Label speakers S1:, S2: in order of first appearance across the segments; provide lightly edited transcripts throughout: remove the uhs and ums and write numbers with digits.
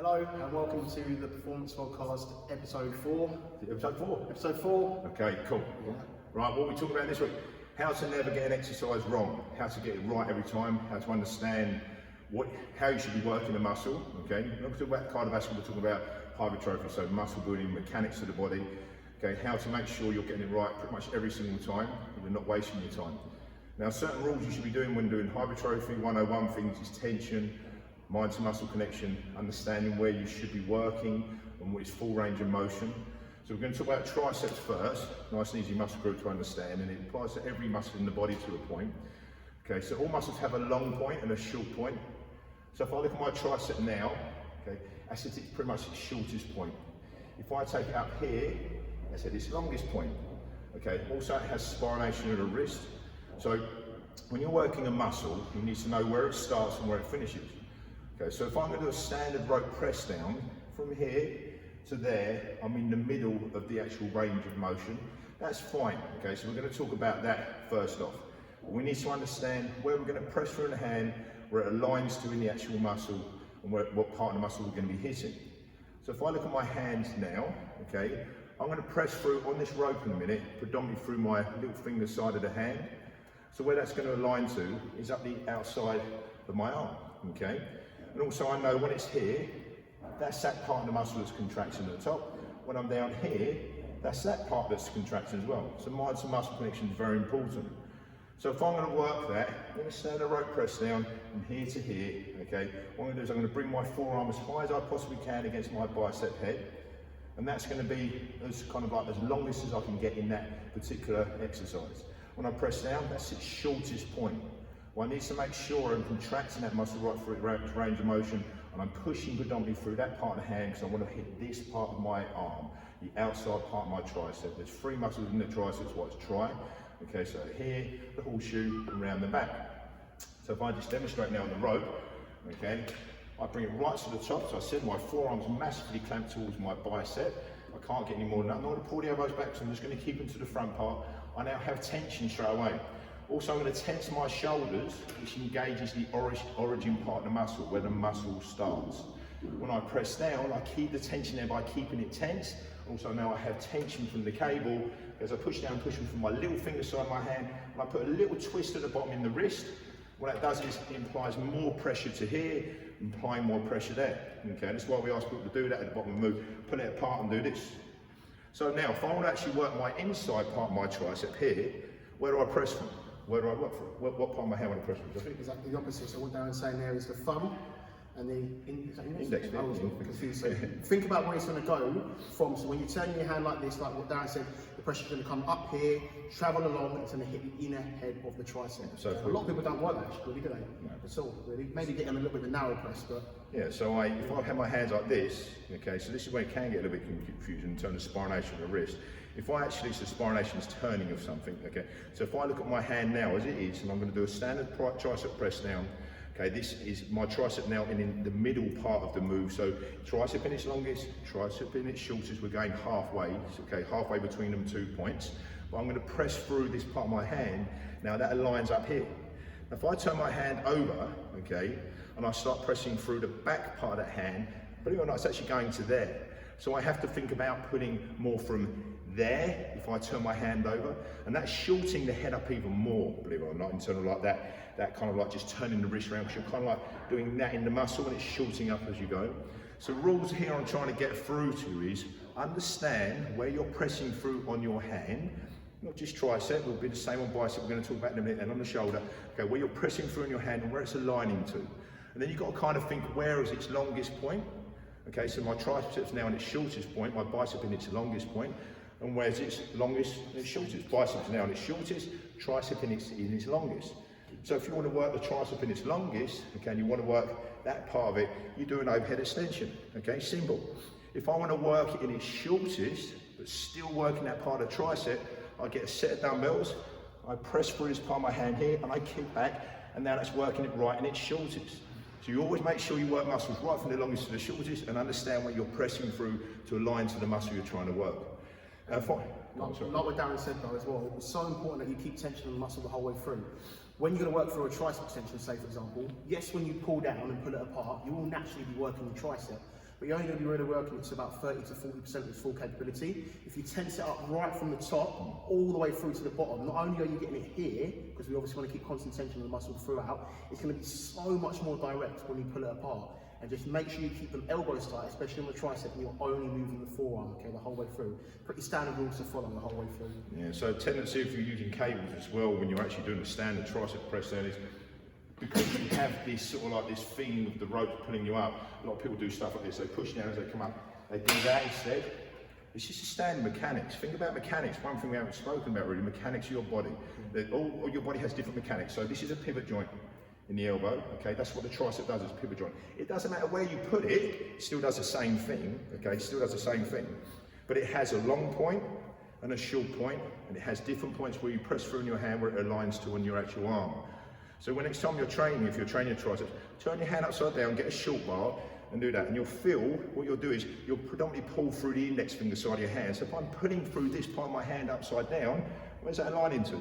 S1: Hello and welcome to the Performance Podcast, episode 4.
S2: Episode 4?
S1: Episode 4.
S2: Okay, cool. Yeah. Right, what are we talking about this week? How to never get an exercise wrong, how to get it right every time, how to understand how you should be working the muscle, okay? We're not talking about cardiovascular, we're talking about hypertrophy, so muscle building, mechanics of the body, okay? How to make sure you're getting it right pretty much every single time and you're not wasting your time. Now, certain rules you should be doing when doing hypertrophy, 101 things is tension, mind to muscle connection, understanding where you should be working and what is full range of motion. So we're going to talk about triceps first, nice and easy muscle group to understand, and it applies to every muscle in the body to a point. Okay, so all muscles have a long point and a short point. So if I look at my tricep now, okay, that's it's pretty much its shortest point. If I take it up here, that's at its longest point. Okay, also it has spination of the wrist. So when you're working a muscle, you need to know where it starts and where it finishes. Okay, so if I'm going to do a standard rope press down, from here to there, I'm in the middle of the actual range of motion. That's fine, okay, so we're going to talk about that first off. We need to understand where we're going to press through the hand, where it aligns to in the actual muscle, and what part of the muscle we're going to be hitting. So if I look at my hands now, okay, I'm going to press through on this rope in a minute, predominantly through my little finger side of the hand. So where that's going to align to is up the outside of my arm, okay? And also I know when it's here, that's that part of the muscle that's contracting at the top. When I'm down here, that's that part that's contracting as well. So mind to muscle connection is very important. So if I'm going to work that, I'm going to stand a rope press down from here to here, okay? What I'm going to do is I'm going to bring my forearm as high as I possibly can against my bicep head. And that's going to be as longest as I can get in that particular exercise. When I press down, that's its shortest point. Well, I need to make sure I'm contracting that muscle right through its range of motion, and I'm pushing predominantly through that part of the hand because I want to hit this part of my arm, the outside part of my tricep. There's 3 muscles in the triceps, what's tri. Okay, so here, the horseshoe, and round the back. So if I just demonstrate now on the rope, okay, I bring it right to the top. So I said my forearm's massively clamped towards my bicep. I can't get any more than that. I'm not going to pull the elbows back, so I'm just going to keep them to the front part. I now have tension straight away. Also, I'm going to tense my shoulders, which engages the origin part of the muscle, where the muscle starts. When I press down, I keep the tension there by keeping it tense. Also, now I have tension from the cable. As I push down, pushing from my little finger side of my hand, and I put a little twist at the bottom in the wrist. What that does is it implies more pressure to here, implying more pressure there. Okay, that's why we ask people to do that at the bottom and move, pull it apart and do this. So now, if I want to actually work my inside part of my tricep here, where do I press from? Where do I work from? What part of my hand do I press from?
S1: I think exactly the opposite. So what Darren's saying there is the thumb and the index. I was confused. So think about where it's going to go from. So when you turn your hand like this, like what Darren said, the pressure's going to come up here, travel along, and it's going to hit the inner head of the tricep. So a lot of people don't work that actually, do they? No. At all, really. Maybe get them a little bit of a narrow press, but
S2: yeah. So if I have my hands like this, okay. So this is where it can get a little bit confusing in terms of spination of the wrist. If I actually, so spination is turning of something, okay. So if I look at my hand now as it is, and I'm going to do a standard tricep press down. Okay, this is my tricep now in the middle part of the move. So tricep in its longest, tricep in its shortest. We're going halfway, okay, halfway between them 2 points. But I'm going to press through this part of my hand. Now that aligns up here. Now if I turn my hand over, okay, and I start pressing through the back part of that hand, believe it or not, it's actually going to there. So I have to think about putting more from there if I turn my hand over, and that's shorting the head up even more, believe it or not, in terms of like that kind of like just turning the wrist around, because you're kind of like doing that in the muscle and it's shorting up as you go. So rules here I'm trying to get through to is understand where you're pressing through on your hand, not just tricep, will be the same on bicep, we're going to talk about in a minute, and on the shoulder, okay, where you're pressing through on your hand and where it's aligning to. And then you've got to kind of think where is its longest point. Okay, so my triceps now in its shortest point, my bicep in its longest point, and where's its longest and its shortest? Biceps now in its shortest, tricep in its longest. So if you want to work the tricep in its longest, okay, and you want to work that part of it, you do an overhead extension, okay, simple. If I want to work it in its shortest, but still working that part of the tricep, I get a set of dumbbells, I press through this part of my hand here, and I kick back, and now that's working it right in its shortest. So you always make sure you work muscles right from the longest to the shortest, and understand what you're pressing through to align to the muscle you're trying to work.
S1: Like what Darren said though as well, it's so important that you keep tension on the muscle the whole way through. When you're going to work through a tricep extension, say for example, yes, when you pull down and pull it apart, you will naturally be working the tricep. but you're only going to be really working it to about 30 to 40% of its full capability. If you tense it up right from the top, all the way through to the bottom, not only are you getting it here, because we obviously want to keep constant tension of the muscle throughout, it's going to be so much more direct when you pull it apart. And just make sure you keep them elbows tight, especially on the tricep, and you're only moving the forearm, okay, the whole way through. Pretty standard rules to follow the whole way through.
S2: Yeah, so tendency if you're using cables as well, when you're actually doing a standard tricep press then is, because you have this sort of like this thing with the rope pulling you up, a lot of people do stuff like this, they push down as they come up, they do that instead. It's just a standard mechanics. Think about mechanics, one thing we haven't spoken about really, mechanics of your body. That all your body has different mechanics. So this is a pivot joint in the elbow, okay, that's what the tricep does, is pivot joint. It doesn't matter where you put it, it still does the same thing, okay, it still does the same thing. But it has a long point and a short point, and it has different points where you press through in your hand where it aligns to on your actual arm. So when next time you're training, if you're training your triceps, turn your hand upside down, get a short bar, and do that. And you'll feel, what you'll do is, you'll predominantly pull through the index finger side of your hand. So if I'm putting through this part of my hand upside down, where's that aligning to?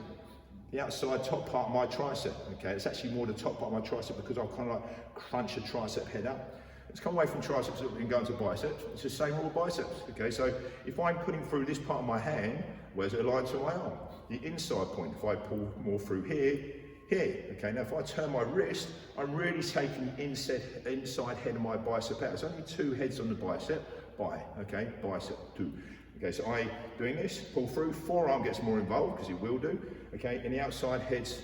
S2: The outside top part of my tricep, okay? It's actually more the top part of my tricep because I'll kind of like crunch the tricep head up. It's come away from triceps and going to biceps. It's the same with biceps, okay? So if I'm putting through this part of my hand, where's it aligned to my arm? The inside point, if I pull more through here, okay? Now if I turn my wrist, I'm really taking the inside head of my bicep out. There's only two heads on the bicep, okay? Bicep, two. Okay, so I doing this, pull through, forearm gets more involved, because it will do, okay? And the outside head's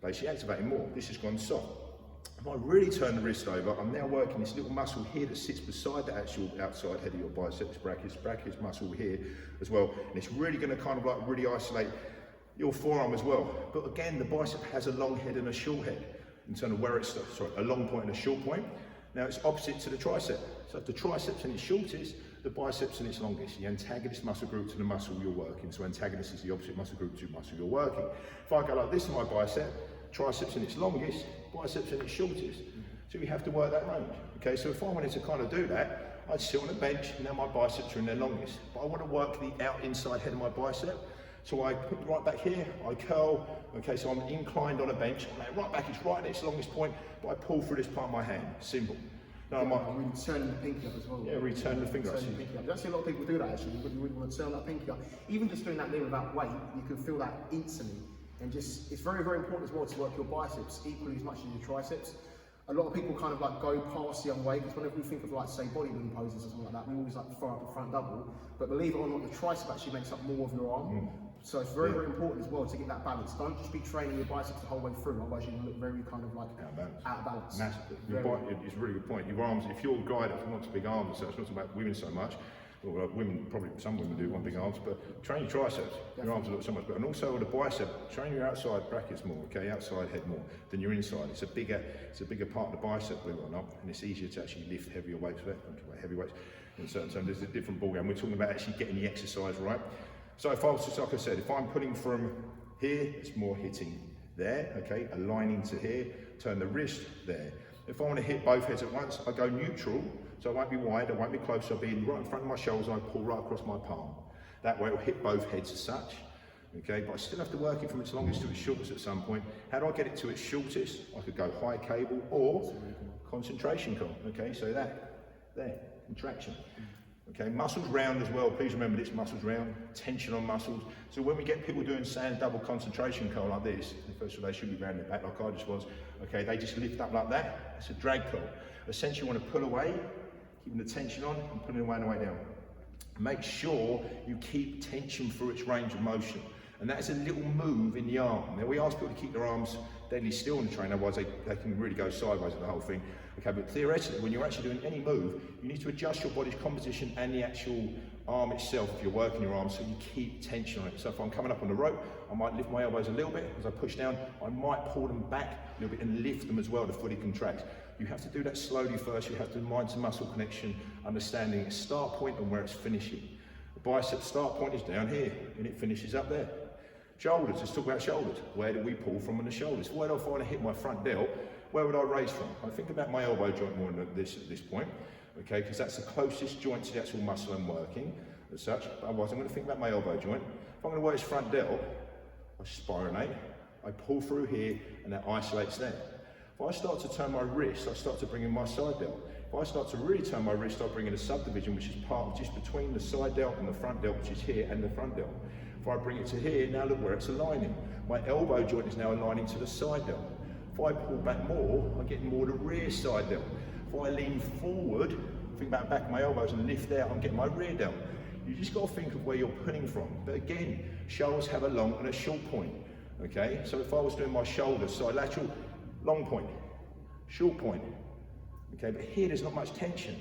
S2: basically activating more. This has gone soft. If I really turn the wrist over, I'm now working this little muscle here that sits beside the actual outside head of your biceps, brachius muscle here as well. And it's really gonna kind of like really isolate your forearm as well. But again, the bicep has a long head and a short head in terms of where it's, a long point and a short point. Now it's opposite to the tricep. So if the triceps in its shortest, the biceps in its longest, the antagonist muscle group to the muscle you're working. So antagonist is the opposite muscle group to the muscle you're working. If I go like this in my bicep, triceps in its longest, biceps in its shortest. So we have to work that range. Okay, so if I wanted to kind of do that, I'd sit on a bench, and now my biceps are in their longest. But I want to work the inside head of my bicep. So I put right back here, I curl, okay, so I'm inclined on a bench, and right back is right at its longest point, but I pull through this part of my hand, simple.
S1: No, I might return the pinky up as well.
S2: Yeah, return the finger up.
S1: I see a lot of people do that actually. You really want to turn that pinky up. Even just doing that there without weight, you can feel that instantly. And just, it's very, very important as well to work your biceps equally as much as your triceps. A lot of people kind of like go past the other way, because whenever we think of like, say, bodybuilding poses or something like that, we always like throw up the front double. But believe it or not, the tricep actually makes up more of your arm. So it's very, very important as well to get that balance. Don't just be training your biceps the whole way through, otherwise you're going to look very kind of like out of balance.
S2: Massively. It's a really good point. Your arms, if you're a guy that wants big arms, so it's not about women so much, well, women, probably some women do want big arms, but train your triceps. Definitely. Your arms look so much better. And also with the bicep, train your outside brackets more, okay, outside head more than your inside. It's a bigger part of the bicep, believe it or not, and it's easier to actually lift heavier weights, heavy weights in certain terms. There's a different ballgame. We're talking about actually getting the exercise right. So if I was just, like I said, if I'm putting from here, it's more hitting there, okay, aligning to here, turn the wrist there. If I want to hit both heads at once, I go neutral, so I won't be wide, I won't be close, I'll be right in front of my shoulders, and I pull right across my palm. That way it'll hit both heads as such, okay, but I still have to work it from its longest to its shortest at some point. How do I get it to its shortest? I could go high cable or concentration curl, okay, so there, contraction. Okay, muscles round as well, please remember this, muscles round, tension on muscles. So when we get people doing sand double concentration curl like this, first of all they should be round their back like I just was, okay, they just lift up like that, it's a drag curl. Essentially you want to pull away, keeping the tension on and pulling away and away down. Make sure you keep tension through its range of motion. And that is a little move in the arm. Now we ask people to keep their arms deadly still in the train, otherwise they can really go sideways with the whole thing. Okay, but theoretically, when you're actually doing any move, you need to adjust your body's composition and the actual arm itself if you're working your arm, so you keep tension on it. So if I'm coming up on the rope, I might lift my elbows a little bit. As I push down, I might pull them back a little bit and lift them as well to fully contract. You have to do that slowly first. You have to mind to muscle connection, understanding its start point and where it's finishing. The bicep start point is down here and it finishes up there. Shoulders, let's talk about shoulders. Where do we pull from on the shoulders? Where do I find to hit my front delt? Where would I raise from? I think about my elbow joint more than this at this point, okay, because that's the closest joint to the actual muscle I'm working as such. But otherwise, I'm going to think about my elbow joint. If I'm going to work this front delt, I spironate, I pull through here, and that isolates there. If I start to turn my wrist, I start to bring in my side delt. If I start to really turn my wrist, I bring in a subdivision, which is part of just between the side delt and the front delt, which is here, and the front delt. If I bring it to here, now look where it's aligning. My elbow joint is now aligning to the side delt. If I pull back more, I get more the rear side delt. If I lean forward, think about the back of my elbows and lift out, I'm getting my rear delt. You just got to think of where you're pulling from. But again, shoulders have a long and a short point. Okay, so if I was doing my shoulder, side lateral, long point, short point. Okay, but here there's not much tension,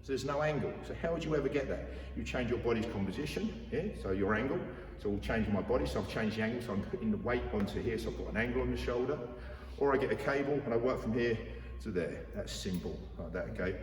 S2: so there's no angle. So how would you ever get that? You change your body's composition here, so your angle. So we'll change my body, so I've changed the angle, so I'm putting the weight onto here, so I've got an angle on the shoulder. Or I get a cable and I work from here to there. That's simple, like that, okay?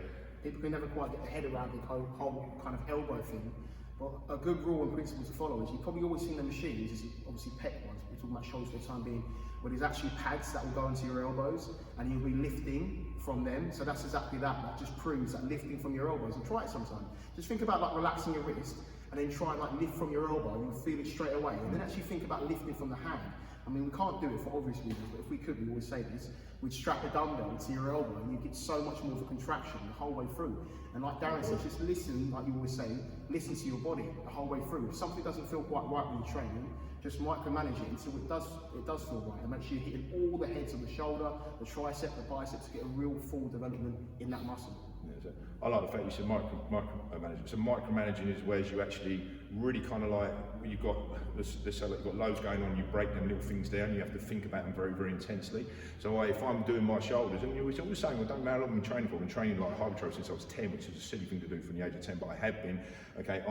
S1: People can never quite get their head around the whole kind of elbow thing. But a good rule and principle to follow is you've probably always seen the machines, is obviously pec ones, we're talking about shoulders for the time being, where there's actually pads that will go into your elbows and you'll be lifting from them. So that's exactly that. That just proves that lifting from your elbows. And try it sometime. Just think about like relaxing your wrist and then try and like lift from your elbow. You'll feel it straight away. And then actually think about lifting from the hand. I mean, we can't do it for obvious reasons, but if we could, we always say this, we'd strap a dumbbell to your elbow and you get so much more of a contraction the whole way through. And like Darren said, just listen, like you always say, listen to your body the whole way through. If something doesn't feel quite right when you're training, just micromanage it until it does feel right. And make sure you're hitting all the heads of the shoulder, the tricep, the bicep to get a real full development in that muscle.
S2: Yeah, so I like the fact you said micromanagement. So micromanaging is where you actually really kind of like, you've got, let's say like you've got loads going on, you break them little things down, you have to think about them very, very intensely. So if I'm doing my shoulders, and you're always saying, well, don't matter how long I've been training for, I've been training like hypertrophy since I was 10, which is a silly thing to do from the age of 10, but I have been. Okay,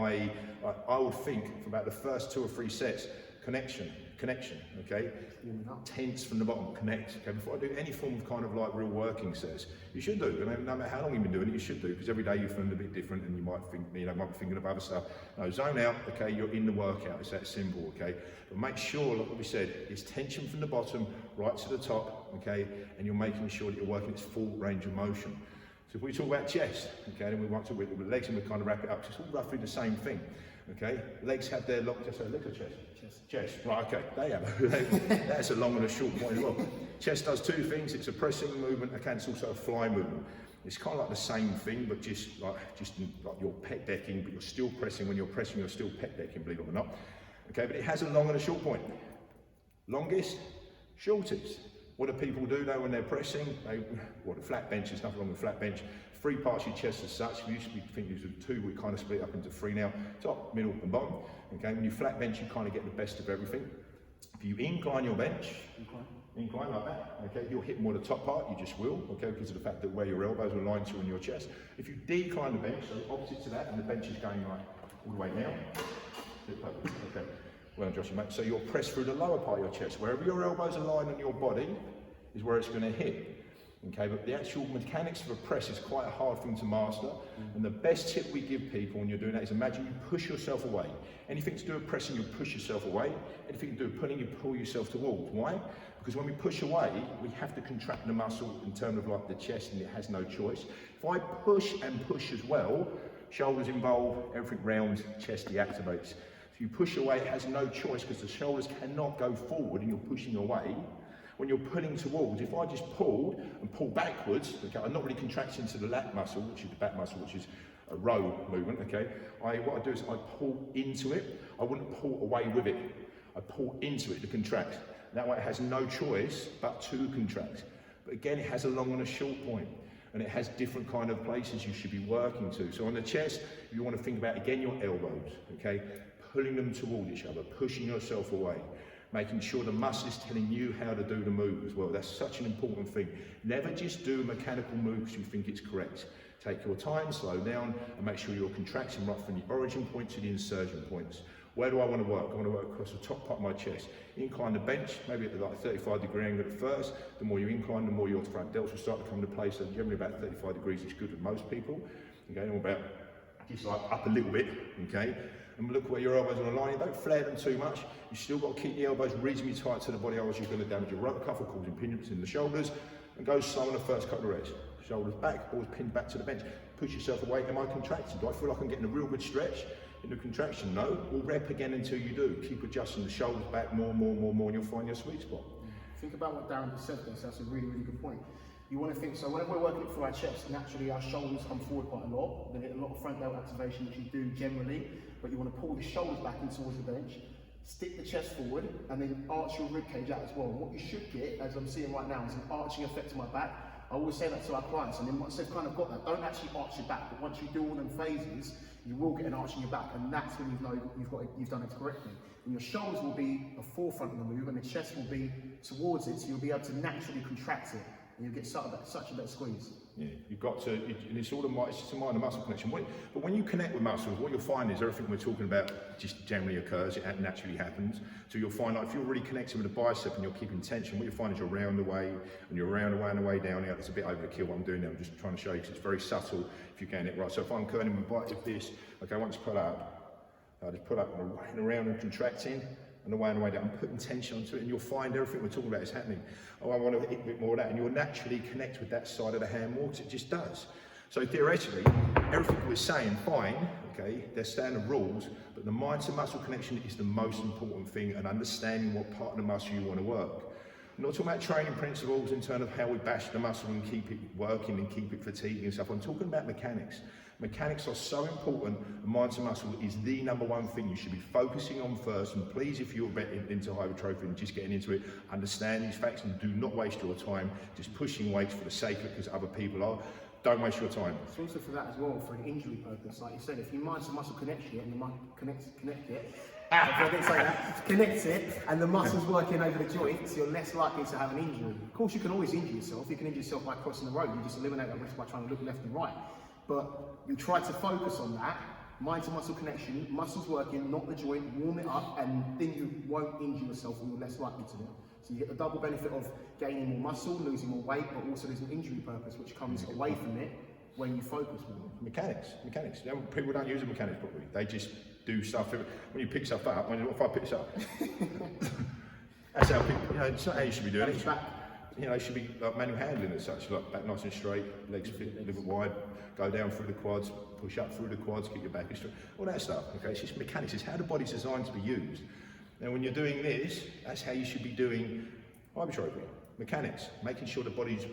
S2: I would think for about the first 2 or 3 sets, connection, okay? Tense from the bottom, connect. Okay, before I do any form of kind of like real working sets, you should do. And no matter how long you've been doing it, you should do, because every day you feel a bit different, and you might think, might be thinking of other stuff. No, zone out. Okay, you're in the workout. It's that simple. Okay, but make sure, like what we said, it's tension from the bottom right to the top. Okay, and you're making sure that you're working its full range of motion. So if we talk about chest, okay, then we want to talk about legs, and we kind of wrap it up. It's all roughly the same thing. Okay, legs have their long, just legs or chest? Chest, right, okay, they have, that's a long and a short point as well. Chest does 2 things, it's a pressing movement, okay, it's also a fly movement. It's kind of like the same thing, but just like you're pec decking, but you're still pressing. When you're pressing, you're still pec decking, believe it or not. Okay, but it has a long and a short point. Longest, shortest. What do people do though when they're pressing? The flat bench, there's nothing wrong with flat bench. 3 parts of your chest as such. We used to think these were 2, we kind of split up into 3 now. Top, middle and bottom. Okay, when you flat bench, you kind of get the best of everything. If you incline your bench, incline like that, okay, you'll hit more the top part, you just will, okay, because of the fact that where your elbows are aligned to on your chest. If you decline the bench, so opposite to that, and the bench is going like all the way down, okay, well Josh, mate, so you'll press through the lower part of your chest. Wherever your elbows align on your body is where it's going to hit. Okay, but the actual mechanics of a press is quite a hard thing to master. And the best tip we give people when you're doing that is imagine you push yourself away. Anything to do with pressing, you push yourself away. Anything to do with pulling, you pull yourself towards. Why? Because when we push away, we have to contract the muscle in terms of like the chest, and it has no choice. If I push and push as well, shoulders involved, everything round, chest deactivates. If you push away, it has no choice because the shoulders cannot go forward and you're pushing away. When you're pulling towards, if I just pulled and pull backwards, okay, I'm not really contracting to the lat muscle, which is the back muscle, which is a row movement, okay? What I do is I pull into it. I wouldn't pull away with it. I pull into it to contract. That way it has no choice but to contract. But again, it has a long and a short point, and it has different kind of places you should be working to. So on the chest, you want to think about, again, your elbows, okay? Pulling them toward each other, pushing yourself away. Making sure the muscle is telling you how to do the move as well. That's such an important thing. Never just do a mechanical move because you think it's correct. Take your time, slow down, and make sure you're contracting right from the origin point to the insertion points. Where do I want to work? I want to work across the top part of my chest. Incline the bench, maybe at like 35-degree angle at first. The more you incline, the more your front delts will start to come into place. So generally about 35 degrees is good with most people. Okay, and about just like up a little bit, okay? And look where your elbows are aligning. Don't flare them too much. You still got to keep the elbows reasonably tight to the body, otherwise you're going to damage your rotator cuff, causing impingement in the shoulders. And go slow on the first couple of reps. Shoulders back, always pinned back to the bench. Push yourself away. Am I contracting? Do I feel like I'm getting a real good stretch in the contraction? No. We'll rep again until you do. Keep adjusting the shoulders back more, and you'll find your sweet spot.
S1: Think about what Darren just said there, so that's a really, really good point. You want to think, so whenever we're working it through our chest, naturally our shoulders come forward quite a lot. They get a lot of front delt activation, which you do generally, but you want to pull the shoulders back in towards the bench, stick the chest forward, and then arch your rib cage out as well. And what you should get, as I'm seeing right now, is an arching effect to my back. I always say that to our clients, and then once they've kind of got that, don't actually arch your back, but once you do all them phases, you will get an arch in your back, and that's when you know you've done it correctly. And your shoulders will be the forefront of the move, and the chest will be towards it, so you'll be able to naturally contract it, and you'll get such a better squeeze.
S2: Yeah, you've got to, and it's just a mind and muscle connection. But when you connect with muscles, what you'll find is everything we're talking about just generally occurs, it naturally happens. So you'll find, like, if you're really connected with the bicep and you're keeping tension, what you'll find is you're round the way, and you're round the way and the way down. It's a bit overkill what I'm doing now, I'm just trying to show you because it's very subtle if you're getting it right. So if I'm curling my bicep like this, okay, once I pull up, I just pull up and around and contracting. And the way down, I'm putting tension onto it, and you'll find everything we're talking about is happening. Oh, I want to hit a bit more of that, and you'll naturally connect with that side of the hand more, because it just does. So theoretically, everything we're saying, fine, okay, they're standard rules, but the mind to muscle connection is the most important thing, and understanding what part of the muscle you want to work. I'm not talking about training principles in terms of how we bash the muscle and keep it working and keep it fatiguing and stuff. I'm talking about mechanics. Mechanics are so important, and mind to muscle is the #1 thing you should be focusing on first. And please, if you're into hypertrophy and just getting into it, understand these facts and do not waste your time just pushing weights for the sake of it because other people are. Don't waste your time.
S1: It's also for that as well, for an injury purpose. Like you said, if you mind to muscle connect it and you connect it, I didn't say that, connect it and the muscle's working over the joints, you're less likely to have an injury. Of course, you can always injure yourself. You can injure yourself by crossing the road. You just eliminate that risk by trying to look left and right. But you try to focus on that, mind to muscle connection, muscles working, not the joint, warm it up, and then you won't injure yourself and you're less likely to do it. So you get the double benefit of gaining more muscle, losing more weight, but also there's an injury purpose which comes away from it when you focus more.
S2: Mechanics. People don't use the mechanics properly. They just do stuff. When you pick stuff up, what if I pick this up? That's how people, it's not how you should be doing it. It should be like manual handling as such, like back nice and straight, legs fit, a little bit wide, go down through the quads, push up through the quads, keep your back straight, all that stuff, okay? It's just mechanics, it's how the body's designed to be used. Now when you're doing this, that's how you should be doing hypertrophy, mechanics, making sure the body's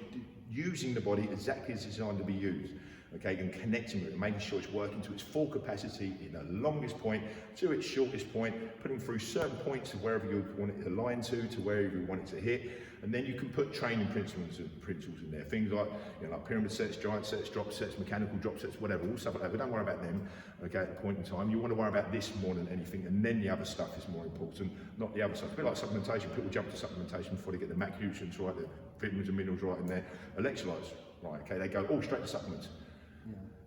S2: using the body exactly as it's designed to be used. Okay, and connecting with it, making sure it's working to its full capacity in the longest point to its shortest point, putting through certain points of wherever you want it to align to wherever you want it to hit, and then you can put training principles in there. Things like, like pyramid sets, giant sets, drop sets, mechanical drop sets, whatever, all stuff like that. But don't worry about them, okay, at the point in time. You want to worry about this more than anything, and then the other stuff is more important, not the other stuff. It's a bit like supplementation. People jump to supplementation before they get the macronutrients right, the vitamins and minerals right in their electrolytes, right, okay, they go all straight to supplements.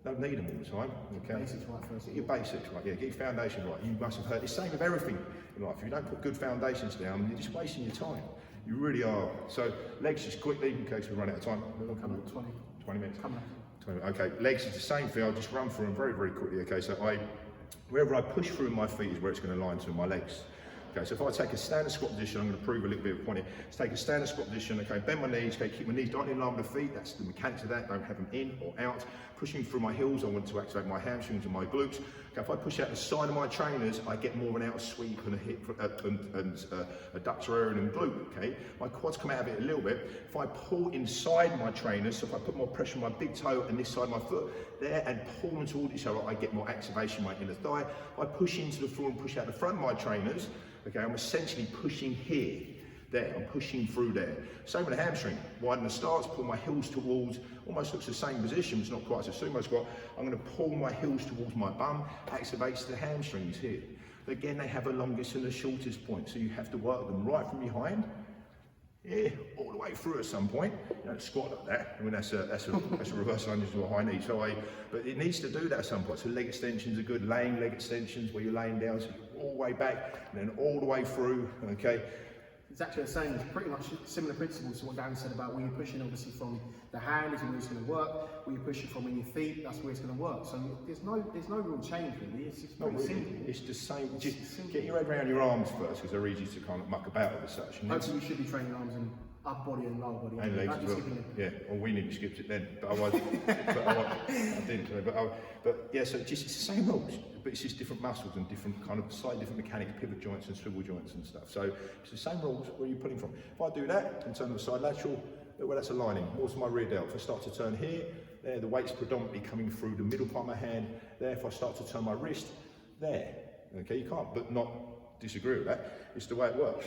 S2: Don't need them all the time, okay?
S1: Basics right first.
S2: Get your basics right, get your foundation right. You must have heard, it's the same with everything in life. If you don't put good foundations down, you're just wasting your time. You really are. So legs just quickly, in case we run out of time.
S1: Come on,
S2: 20 minutes.
S1: Come on.
S2: 20 minutes. Okay, legs is the same thing, I'll just run through them very, very quickly, okay? So wherever I push through my feet is where it's going to align to my legs. Okay, so if I take a standard squat position, I'm going to prove a little bit of a point here. Let's take a standard squat position, okay, bend my knees, okay, keep my knees directly in line with the feet, that's the mechanics of that, don't have them in or out. Pushing through my heels, I want to activate my hamstrings and my glutes. Okay, if I push out the side of my trainers, I get more of an outer sweep and a hip and adductor area and glute, okay? My quads come out of it a little bit. If I pull inside my trainers, so if I put more pressure on my big toe and this side of my foot there and pull them towards each other, I get more activation in my inner thigh. If I push into the floor and push out the front of my trainers, okay, I'm essentially pushing here, there, I'm pushing through there. Same with the hamstring, widen the stance, pull my heels towards, almost looks the same position, it's not quite as a sumo squat. I'm going to pull my heels towards my bum, activates the hamstrings here. But again, they have a longest and a shortest point, so you have to work them right from behind, all the way through at some point. You don't squat like that. I mean, that's a reverse lunge to a high knee. But it needs to do that at some point. So leg extensions are good. Laying leg extensions where you're laying down, so you're all the way back and then all the way through. Okay.
S1: It's actually the same. It's pretty much similar principles to what Darren said about where you're pushing. Obviously, from the hand is where it's going to work. Where you're pushing from in your feet, that's where it's going to work. So there's no real change really. It's just pretty simple.
S2: It's the same. Just get your head around your arms first, because they're easy to kind of muck about with as such.
S1: Hopefully, you should be training arms and upper body and lower body.
S2: And legs as well. Yeah, well, we nearly skipped it then, but I didn't. But yeah, so it's the same rules, but it's just different muscles and slightly different mechanics, pivot joints and swivel joints and stuff. So it's the same rules where you're putting from. If I do that in terms of side lateral, look where that's aligning, more to my rear delt. If I start to turn here, there, the weight's predominantly coming through the middle part of my hand. There, if I start to turn my wrist, there. Okay, you can't but not disagree with that. It's the way it works.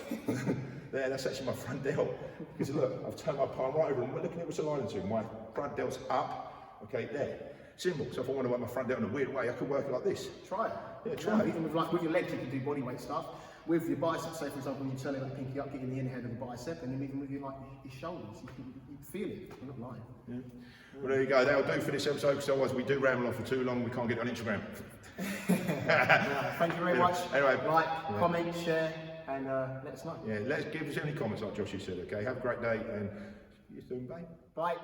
S2: There, that's actually my front delt. Because look, I've turned my palm right over and we're looking at what's aligning to. My front delt's up, okay, there. Simple. So if I want to work my front delt in a weird way, I could work it like this.
S1: Try it.
S2: Yeah, try it.
S1: Even with your legs, you can do body weight stuff. With your biceps, say for example, when you turn it like pinky up, getting the inhand of the bicep, and then even with your shoulders, you feel it. You're not lying.
S2: Yeah. Well, there you go. That'll do for this episode, because otherwise we do ramble on for too long. We can't get on Instagram.
S1: Thank you very much.
S2: Anyway,
S1: like, comment, share, and let us know.
S2: Yeah, give us any comments, like Joshua said. Okay, have a great day, and see you soon. Bye.
S1: Bye.